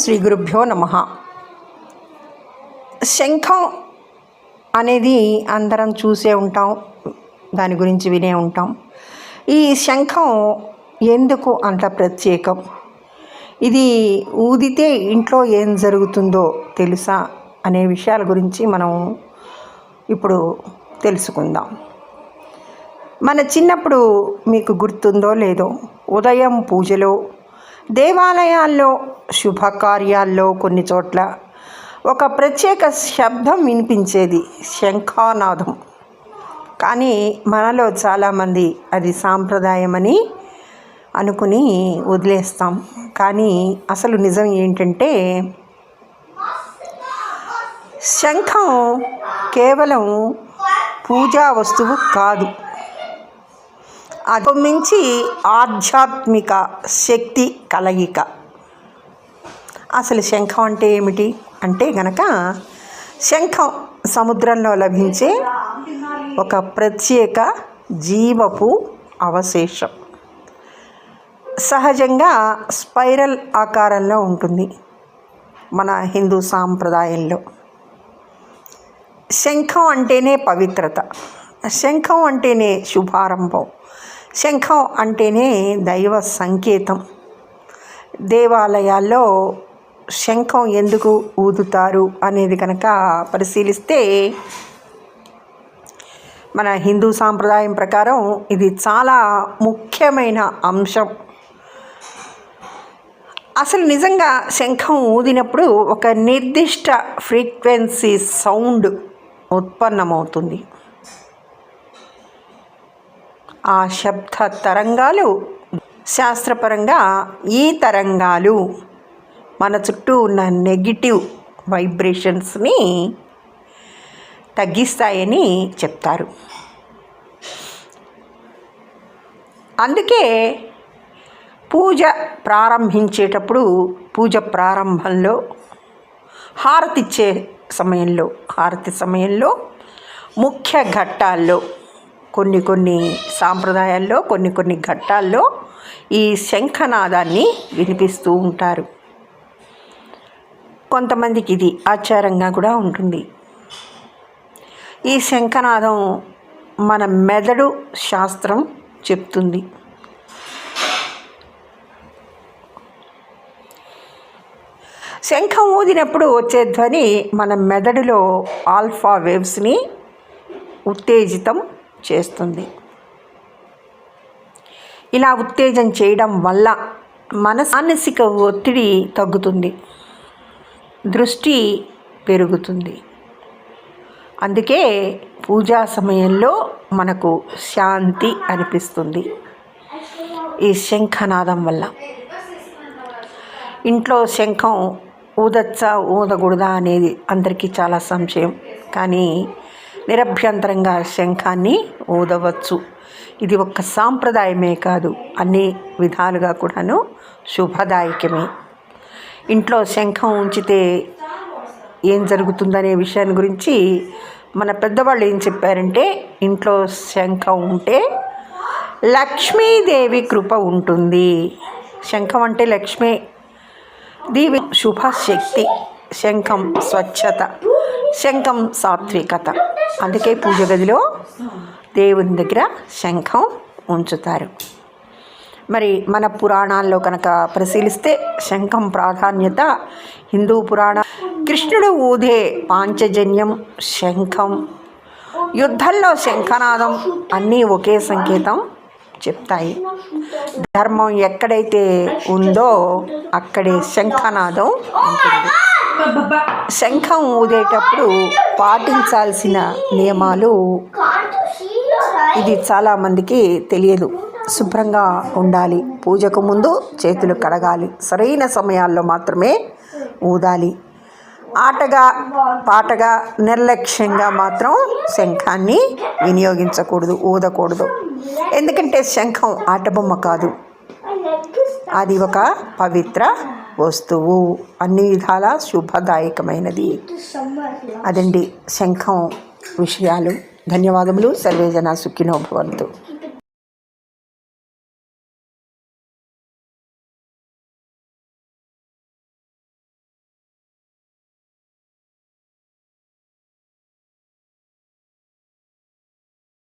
శ్రీ గురుభ్యో నమః. శంఖం అనేది అందరం చూసే ఉంటాం, దాని గురించి వినే ఉంటాం. ఈ శంఖం ఎందుకు అంత ప్రత్యేకం? ఇది ఊదితే ఇంట్లో ఏం జరుగుతుందో తెలుసా అనే విషయాల గురించి మనం ఇప్పుడు తెలుసుకుందాం. మన చిన్నప్పుడు మీకు గుర్తుందో లేదో, ఉదయం పూజలో, దేవాలయాల్లో, శుభకార్యాల్లో కొన్ని చోట్ల ఒక ప్రత్యేక శబ్దం వినిపించేది, శంఖానాదం. కానీ మనలో చాలామంది అది సాంప్రదాయమని అనుకుని వదిలేస్తాం. కానీ అసలు నిజం ఏంటంటే, శంఖం కేవలం పూజా వస్తువు కాదు, అది మించి ఆధ్యాత్మిక శక్తి కలయిక. అసలు శంఖం అంటే ఏమిటి అంటే గనక, శంఖం సముద్రంలో లభించే ఒక ప్రత్యేక జీవపు అవశేషం. సహజంగా స్పైరల్ ఆకారంలో ఉంటుంది మన హిందూ సాంప్రదాయంలో. శంఖం అంటేనే పవిత్రత, శంఖం అంటేనే శుభారంభం, శంఖం అంటేనే దైవ సంకేతం. దేవాలయాల్లో శంఖం ఎందుకు ఊదుతారు అనేది కనుక పరిశీలిస్తే, మన హిందూ సాంప్రదాయం ప్రకారం ఇది చాలా ముఖ్యమైన అంశం. అసలు నిజంగా శంఖం ఊదినప్పుడు ఒక నిర్దిష్ట ఫ్రీక్వెన్సీ సౌండ్ ఉత్పన్నమవుతుంది. ఆ శబ్ద తరంగాలు, శాస్త్రపరంగా ఈ తరంగాలు మన చుట్టూ ఉన్న నెగిటివ్ వైబ్రేషన్స్ని తగ్గిస్తాయని చెప్తారు. అందుకే పూజ ప్రారంభించేటప్పుడు, పూజ ప్రారంభంలో, హారతిచ్చే సమయంలో, హారతి సమయంలో, ముఖ్య ఘట్టాల్లో, కొన్ని సాంప్రదాయాల్లో కొన్ని ఘట్టాల్లో ఈ శంఖనాదాన్ని వినిపిస్తూ ఉంటారు. కొంతమందికి ఇది ఆచారంగా కూడా ఉంటుంది. ఈ శంఖనాదం మన మెదడు శాస్త్రం చెప్తుంది. శంఖం ఊదినప్పుడు వచ్చే ధ్వని మన మెదడులో ఆల్ఫా వేవ్స్ని ఉత్తేజితం చేస్తుంది. ఇలా ఉత్తేజం చేయడం వల్ల మానసిక ఒత్తిడి తగ్గుతుంది, దృష్టి పెరుగుతుంది. అందుకే పూజా సమయంలో మనకు శాంతి అనిపిస్తుంది ఈ శంఖనాదం వల్ల. ఇంట్లో శంఖం ఊదచ్చా ఊదకూడదా అనేది అందరికీ చాలా సంశయం. కానీ నిరభ్యంతరంగా శంఖాన్ని ఊదవచ్చు. ఇది ఒక్క సాంప్రదాయమే కాదు, అన్ని విధాలుగా కూడాను శుభదాయకమే. ఇంట్లో శంఖం ఉంచితే ఏం జరుగుతుందనే విషయాన్ని గురించి మన పెద్దవాళ్ళు ఏం చెప్పారంటే, ఇంట్లో శంఖం ఉంటే లక్ష్మీదేవి కృప ఉంటుంది. శంఖం అంటే లక్ష్మీ దేవి శుభశక్తి, శంఖం స్వచ్ఛత, శంఖం సాత్వికత. అందుకే పూజ గదిలో దేవుని దగ్గర శంఖం ఉంచుతారు. మరి మన పురాణాల్లో కనుక పరిశీలిస్తే శంఖం ప్రాధాన్యత, హిందూ పురాణ, కృష్ణుడు ఊదే పాంచజన్యం శంఖం, యుద్ధంలో శంఖనాదం అన్నీ ఒకే సంకేతం చెప్తాయి. ధర్మం ఎక్కడైతే ఉందో అక్కడే శంఖనాదం ఉంటుంది. శంఖం ఊదేటప్పుడు పాటించాల్సిన నియమాలు, ఇది చాలామందికి తెలియదు. శుభ్రంగా ఉండాలి, పూజకు ముందు చేతులు కడగాలి, సరైన సమయాల్లో మాత్రమే ఊదాలి. ఆటగా పాటగా నిర్లక్ష్యంగా మాత్రం శంఖాన్ని వినియోగించకూడదు, ఊదకూడదు. ఎందుకంటే శంఖం ఆటబొమ్మ కాదు, అది ఒక పవిత్ర వస్తువు, అన్ని విధాల శుభదాయకమైనది. అదండి శంఖం విషయాలు. ధన్యవాదములు. సర్వేజన సుఖినో భవంతు.